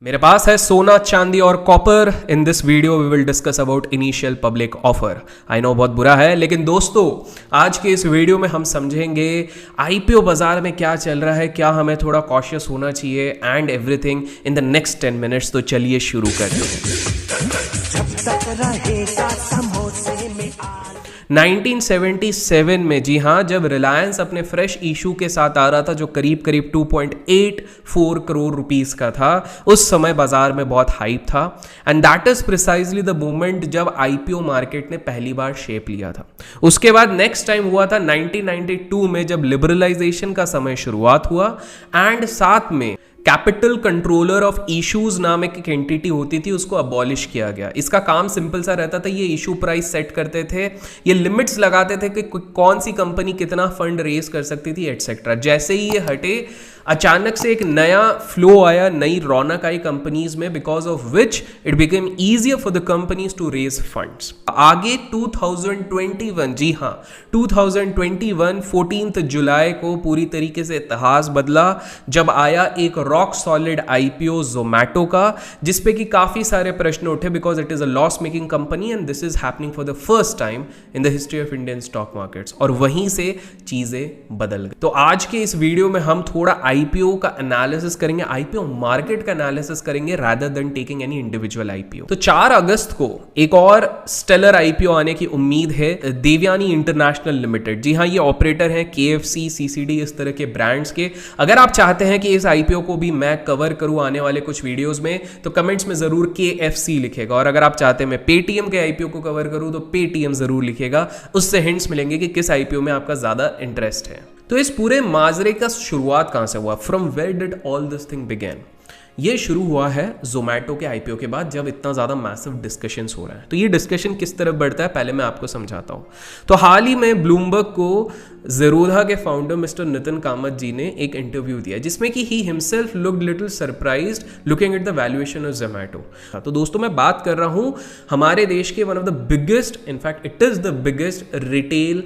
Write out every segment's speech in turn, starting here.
मेरे पास है सोना, चांदी और copper. In this video we will discuss about initial public offer. I know बहुत बुरा है, लेकिन दोस्तों आज के इस वीडियो में हम समझेंगे आईपीओ बाजार में क्या चल रहा है, क्या हमें थोड़ा कॉशियस होना चाहिए and everything in the next 10 minutes. तो चलिए शुरू करते हैं। 1977 में, जी हाँ, जब रिलायंस अपने फ्रेश इशू के साथ आ रहा था जो करीब करीब 2.84 करोड़ रुपीस का था, उस समय बाजार में बहुत हाइप था। And that is precisely the moment जब आईपीओ मार्केट ने पहली बार शेप लिया था। उसके बाद नेक्स्ट टाइम हुआ था 1992 में, जब लिबरलाइजेशन का समय शुरुआत हुआ एंड साथ में कैपिटल कंट्रोलर ऑफ इश्यूज नामक एक एंटिटी होती थी, उसको अबॉलिश किया गया। इसका काम सिंपल सा रहता था, ये इशू प्राइस सेट करते थे, ये लिमिट्स लगाते थे कि कौन सी कंपनी कितना फंड रेज कर सकती थी एटसेट्रा। जैसे ही ये हटे, अचानक से एक नया फ्लो आया, नई रौनक आई कंपनीज में, because of which it became easier for the companies to raise funds. आगे 2021, जी हाँ 2021 14 जुलाई को पूरी तरीके से इतिहास बदला जब आया एक रॉक सॉलिड आईपीओ जोमैटो का, जिसपे कि काफी सारे प्रश्न उठे, because it is a loss making company and this is happening for the first time in the history of Indian stock markets. और वहीं से चीजें बदल गई। तो आज के इस वीडियो में हम थोड़ा आईपीओ का एनालिसिस करेंगे, आईपीओ मार्केट का एनालिसिस करेंगे rather than taking any individual IPO. तो 4 अगस्त को एक और स्टेलर आईपीओ आने की उम्मीद है, देवयानी इंटरनेशनल लिमिटेड। जी हाँ, ये ऑपरेटर हैं केएफसी, सीसीडी, इस तरह के ब्रांड्स के। अगर आप चाहते हैं कि इस आईपीओ को भी मैं कवर करूं आने वाले कुछ वीडियोस में, तो कमेंट्स में जरूर केएफसी लिखेगा। और अगर आप चाहते हैं मैं पेटीएम के आईपीओ को कवर करूं, तो पेटीएम जरूर लिखेगा। उससे हिंट्स मिलेंगे कि किस आईपीओ में आपका ज्यादा इंटरेस्ट है। तो इस पूरे माजरे का शुरुआत कहां से हुआ? From where did all this thing begin? ये शुरू हुआ है जोमैटो के आईपीओ के बाद, जब इतना ज्यादा मैसिव डिस्कशंस हो रहा है। तो ये डिस्कशन किस तरफ बढ़ता है, पहले मैं आपको समझाता हूं। तो हाल ही में ब्लूमबर्ग को ज़ेरोधा के फाउंडर मिस्टर नितिन कामत जी ने एक इंटरव्यू दिया, जिसमें कि he himself looked little surprised looking at the valuation of Zomato. तो दोस्तों मैं बात कर रहा हूं हमारे देश के one of the biggest, in fact it is the biggest retail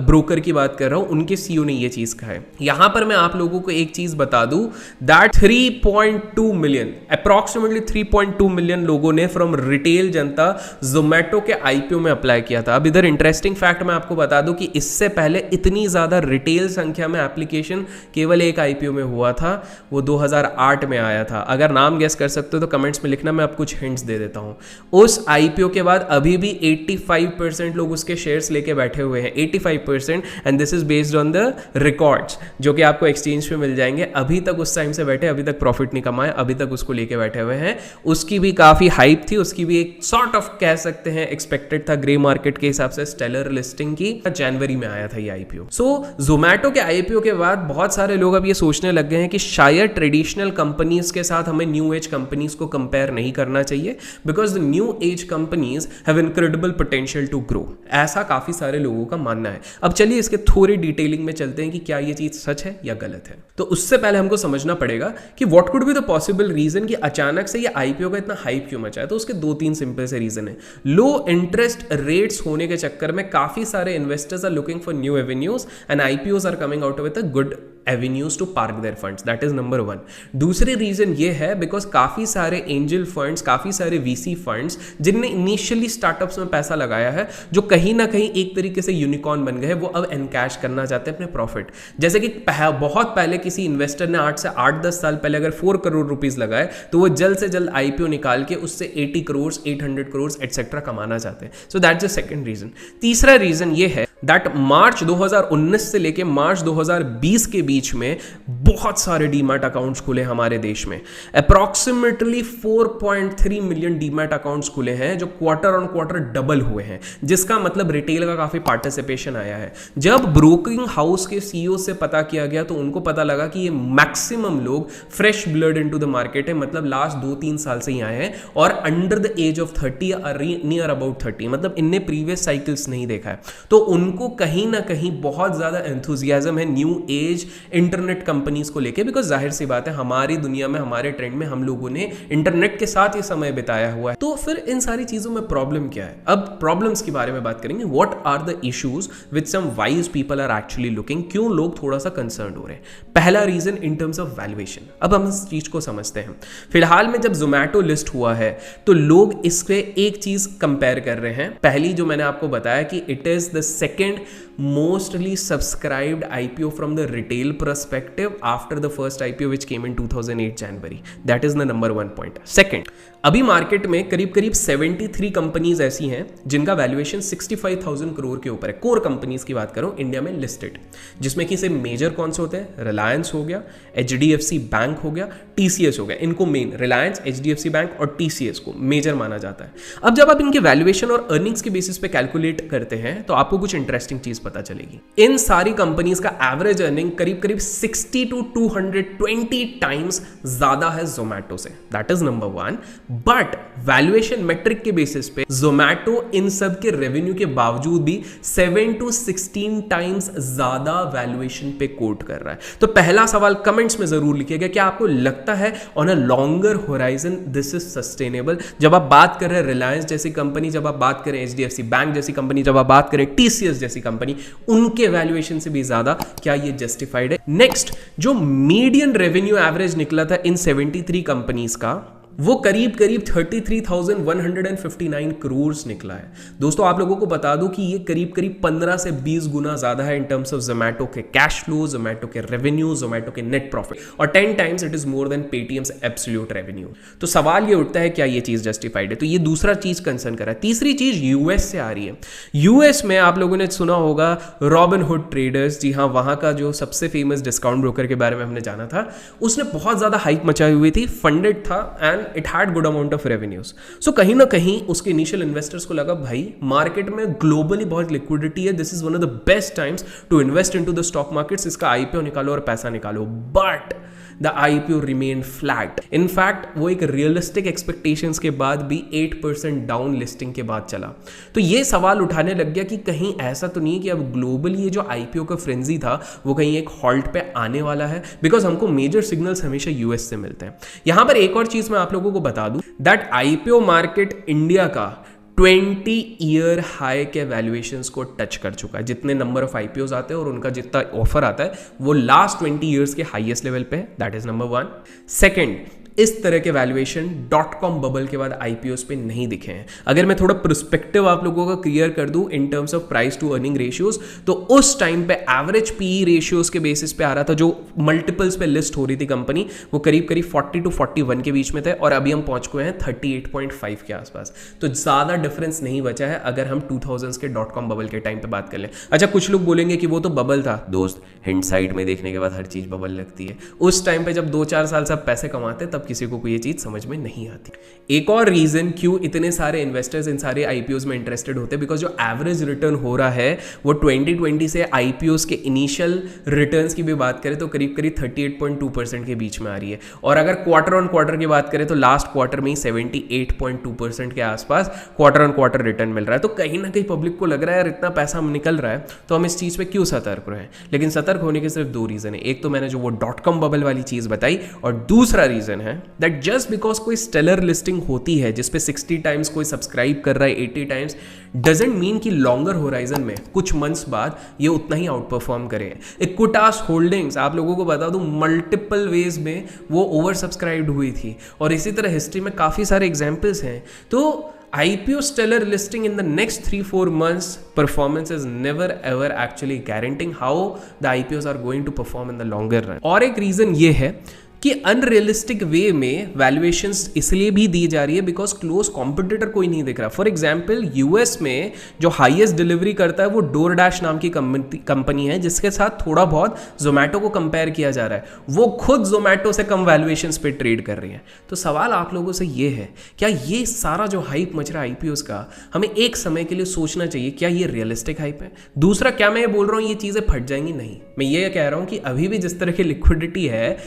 broker की बात कर रहा हूं। उनके सीईओ ने ये चीज कहा है। यहां पर मैं आप लोगों को एक चीज बता दूं, दैट 3.2 मिलियन, अप्रॉक्सीमेटली 3.2 मिलियन लोगों ने फ्रॉम रिटेल जनता जोमैटो के आईपीओ में अप्लाई किया था। अब इधर इंटरेस्टिंग फैक्ट मैं आपको बता दूं कि इससे पहले इतनी ज्यादा रिटेल संख्या में एप्लीकेशन केवल एक आईपीओ में हुआ था, वो 2008 में आया था। अगर नाम गेस कर सकते हो तो कमेंट्स में लिखना, मैं आपको कुछ हिंट्स दे देता हूं। उस आईपीओ के बाद अभी भी 85% लोग उसके शेयर्स लेके बैठे हुए हैं, 85%, and this is based on the records जो कि आपको एक्सचेंज पे मिल जाएंगे। अभी तक उस टाइम से बैठे, अभी तक प्रॉफिट नहीं कमाए, अभी तक उसको लेके बैठे हुए हैं। उसकी भी काफी हाइप थी, उसकी भी एक सॉर्ट ऑफ कह सकते हैं एक्सपेक्टेड था ग्रे मार्केट के हिसाब से स्टेलर लिस्टिंग की। जनवरी में आया था ये आईपीओ। सो जोमैटो के आईपीओ के बाद बहुत सारे लोग अब ये सोचने लग गए हैं कि शायद ट्रेडिशनल कंपनीज के साथ हमें न्यू एज कंपनीज को कंपेयर नहीं करना चाहिए, because the new age companies have incredible potential to grow. ऐसा काफी सारे लोगों का मानना है। अब चलिए इसके थोड़ी डिटेलिंग में चलते हैं कि क्या ये चीज सच है या गलत है। तो उससे पहले हमको समझना पड़ेगा कि what could be the possible reason कि अचानक से ये आईपीओ का इतना हाइप क्यों मचा है। तो उसके 2-3 सिंपल से रीजन है। लो इंटरेस्ट रेट्स होने के चक्कर में काफी सारे investors are looking for new avenues and IPOs are coming out with a good avenues to park their funds. That is number 1. दूसरी रीजन ये है बिकॉज काफी सारे एंजल फंड्स, काफी सारे वीसी फंड्स जिनने इनिशियली स्टार्टअप्स में पैसा लगाया है, जो कहीं ना कहीं एक तरीके से यूनिकॉर्न बन गए, वो अब एनकैश करना चाहते हैं अपने प्रॉफिट। जैसे कि बहुत पहले किसी इन्वेस्टर ने 8 से 8-10 साल पहले अगर 4 करोड़ रुपीज लगाए, तो वो जल्द से जल्द आईपीओ निकाल के उससे 80 करोड़, 800 करोड़ एटसेट्रा कमाना चाहते हैं। So that's the second reason. तीसरा रीजन ये है दैट मार्च 2019 से लेके मार्च 2020 के बीच में बहुत सारे डीमैट अकाउंट्स खुले हमारे देश में। अप्रॉक्सीमेटली 4.3 मिलियन डीमैट अकाउंट्स खुले हैं, जो क्वार्टर ऑन क्वार्टर डबल हुए हैं, जिसका मतलब रिटेल का काफी पार्टिसिपेशन आया है। जब ब्रोकिंग हाउस के सीईओ से पता किया गया, तो उनको पता लगा कि ये मैक्सिमम लोग fresh blood into the market है, मतलब लास्ट 2-3 साल से ही आए हैं और under the age of 30 near about 30, मतलब इनने प्रीवियस साइकिल्स नहीं देखा है। तो उनको कहीं ना कहीं बहुत ज़्यादा एंथुजियाज्म है न्यू एज इंटरनेट कंपनीज को लेके, बिकॉज जाहिर सी बात है हमारी दुनिया में, हमारे ट्रेंड में हम लोगों ने इंटरनेट के साथ ये समय बिताया हुआ है। तो फिर इन सारी चीज़ों में प्रॉब्लम क्या है? अब प्रॉब्लम्स के बारे में बात करेंगे। What are the issues which some wise people are actually looking, क्यों लोग थोड़ा सा कंसर्न हो रहे हैं? पहला reason in terms of valuation. अब हम इस चीज को समझते हैं। फिलहाल में जब जोमैटो लिस्ट हुआ है तो लोग इससे एक चीज कंपेयर कर रहे हैं। पहली जो मैंने आपको बताया कि it is the second mostly subscribed IPO from the retail perspective after the first IPO which came in 2008 January. That is the number one point. Second, अभी मार्केट में करीब करीब 73 कंपनीज ऐसी हैं जिनका वैल्यूएशन 65,000 करोड़ के ऊपर है। कोर कंपनीज की बात करूं इंडिया में लिस्टेड, जिसमें कि से मेजर कौन से होते हैं? रिलायंस हो गया, HDFC बैंक हो गया, TCS हो गया। इनको मेन रिलायंस, HDFC बैंक और TCS को मेजर माना जाता है। अब जब आप इनके वैल्यूएशन और अर्निंग्स के बेसिस पे कैलकुलेट करते हैं तो आपको कुछ इंटरेस्टिंग चीज पता चलेगी। इन सारी कंपनीज का एवरेज अर्निंग करीब करीब 60 to 220 टाइम्स ज्यादा है जोमैटो से। That is number one. But valuation metric के बेसिस पे जोमैटो इन सब के रेवेन्यू के बावजूद भी 7 to 16 टाइम्स ज्यादा वैल्यूएशन पे कोट कर रहा है। तो पहला सवाल कमेंट्स में जरूर लिखिएगा, क्या आपको लगता है on a longer horizon this is sustainable? जब आप बात कर रहे हैं रिलायंस जैसी कंपनी, जब आप बात करें HDFC बैंक जैसी कंपनी, जब आप बात करें TCS जैसी कंपनी, उनके वैल्यूएशन से भी ज्यादा, क्या ये जस्टिफाइड है? नेक्स्ट, जो मीडियन रेवेन्यू एवरेज निकला था इन 73 कंपनीज का, वो करीब करीब 33,159 करोड़ निकला है। दोस्तों आप लोगों को बता दूं कि ये करीब करीब 15 से 20 गुना ज्यादा है इन टर्म्स ऑफ जोमैटो के कैश फ्लो, जोमैटो के रेवेन्यू, जोमैटो के नेट प्रॉफिट, और 10 times it is more than Paytm's absolute revenue. तो सवाल ये उठता है क्या ये चीज जस्टिफाइड है? तो ये दूसरा चीज कंसर्न कर रहा है। तीसरी चीज यूएस से आ रही है। यूएस में आप लोगों ने सुना होगा रॉबिनहुड ट्रेडर्स, जी हाँ, वहां का जो सबसे फेमस डिस्काउंट ब्रोकर के बारे में हमने जाना था, उसने बहुत ज्यादा हाइक मचाई हुई थी, फंडेड था and it had good amount of revenues. So कहीं ना कहीं उसके इनिशियल इन्वेस्टर्स को लगा भाई मार्केट में ग्लोबली बहुत लिक्विडिटी है, this is one of the best times to invest into the stock markets, इसका IPO निकालो और पैसा निकालो। But the IPO remain flat. In fact वो एक रियलिस्टिक एक्सपेक्टेशंस के बाद भी 8% डाउन लिस्टिंग के बाद चला। तो ये सवाल उठाने लग गया कि कहीं ऐसा तो नहीं है कि अब ग्लोबली ये जो IPO का फ्रेंजी था वो कहीं एक हॉल्ट पे आने वाला है, बिकॉज हमको मेजर सिग्नल्स हमेशा US से मिलते हैं। यहां पर एक और चीज मैं आप लोगों को बता दूं, दैट IPO मार्केट इंडिया का 20 ईयर हाई के वैल्यूएशंस को टच कर चुका है। जितने नंबर ऑफ IPOs आते हैं और उनका जितना ऑफर आता है वो लास्ट 20 ईयर्स के हाईएस्ट लेवल पे है। That is number one. Second, इस तरह के वैल्यूएशन .com बबल के बाद IPOs पे नहीं दिखे हैं। अगर मैं थोड़ा पर्सपेक्टिव आप लोगों का क्लियर कर दूं in terms of price to earning ratios, तो उस टाइम पे एवरेज PE रेशियोज के बेसिस पे आ रहा था, जो मल्टीपल्स पे लिस्ट हो रही थी कंपनी, वो करीब करीब 40 to 41 के बीच में थे, और अभी हम पहुंच गए हैं 38.5 के आसपास। तो ज्यादा डिफरेंस नहीं बचा है अगर हम 2000s के .com बबल के टाइम पे बात कर लें। अच्छा, कुछ लोग बोलेंगे कि वो तो बबल था। दोस्त, हिंडसाइट में देखने के बाद हर चीज बबल लगती है। उस टाइम पे जब 2-4 साल से पैसे कमाते तब किसी को कोई ये चीज समझ में नहीं आती। एक और रीजन क्यों इतने सारे इन्वेस्टर्स इन सारे IPOs में इंटरेस्टेड होते हैं, बिकॉज जो एवरेज रिटर्न हो रहा है वो 2020 से IPOs के इनिशियल रिटर्न्स की भी बात करें तो करीब करीब 38.2% के बीच में आ रही है, और अगर क्वार्टर ऑन क्वार्टर की बात करें तो लास्ट क्वार्टर में ही 78.2% के आसपास क्वार्टर ऑन क्वार्टर रिटर्न मिल रहा है। तो कहीं ना कहीं पब्लिक को लग रहा है यार इतना पैसा निकल रहा है तो हम इस चीज पे क्यों सतर्क रहे। लेकिन सतर्क होने के सिर्फ 2 रीजन है। एक तो मैंने जो वो .com बबल वाली चीज बताई, और दूसरा रीजन है दैट जस्ट बिकॉज कोई स्टेलर लिस्टिंग होती है जिसपे 60 टाइम्स कोई सब्सक्राइब कर रहा है, 80 टाइम्स, डजंट मीन कि लॉन्गर होराइजन में कुछ मंथ्स बाद ये उतना ही आउट परफॉर्म करे। इक्विटास होल्डिंग्स आप लोगों को बता दूं मल्टीपल वेज में वो ओवर सब्सक्राइब्ड हुई थी, और इसी तरह हिस्ट्री में काफी सारे एग्जाम्पल्स हैं। तो IPO stellar listing in the next 3-4 months performance is never ever actually guaranteeing how the IPOs are going to perform in the longer run। और एक रीजन ये है कि अनरियलिस्टिक वे में वैल्यूएशंस इसलिए भी दी जा रही है बिकॉज क्लोज कॉम्पिटिटर कोई नहीं दिख रहा। फॉर एग्जांपल US में जो हाईएस्ट डिलीवरी करता है वो DoorDash नाम की कंपनी है, जिसके साथ थोड़ा बहुत जोमैटो को कंपेयर किया जा रहा है। वो खुद जोमैटो से कम वैल्यूएशंस पे ट्रेड कर रही है। तो सवाल आप लोगों से ये है, क्या ये सारा जो हाइप मच रहा है IPOs का, हमें एक समय के लिए सोचना चाहिए क्या ये रियलिस्टिक हाइप है? दूसरा, क्या मैं ये बोल रहा हूँ ये चीजें फट जाएंगी? नहीं, मैं ये कह रहा हूँ कि अभी भी जिस तरह की लिक्विडिटी है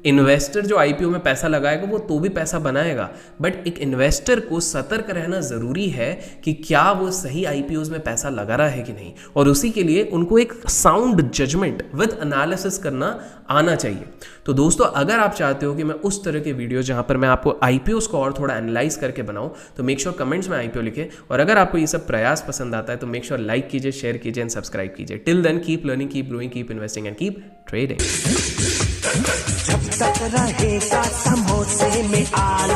इन्वेस्टर जो आईपीओ में पैसा लगाएगा वो तो भी पैसा बनाएगा, बट एक इन्वेस्टर को सतर्क रहना ज़रूरी है कि क्या वो सही आईपीओज में पैसा लगा रहा है कि नहीं, और उसी के लिए उनको एक साउंड जजमेंट विद एनालिसिस करना आना चाहिए। तो दोस्तों, अगर आप चाहते हो कि मैं उस तरह के वीडियो जहां पर मैं आपको आईपीओज को और थोड़ा एनालाइज करके बनाऊं, तो मेक श्योर कमेंट्स में आईपीओ लिखें, और अगर आपको ये सब प्रयास पसंद आता है तो मेक श्योर लाइक कीजिए, शेयर कीजिए एंड सब्सक्राइब कीजिए। Till then keep learning, keep growing, keep investing and keep trading. जब तक रहेगा समोसे में आलू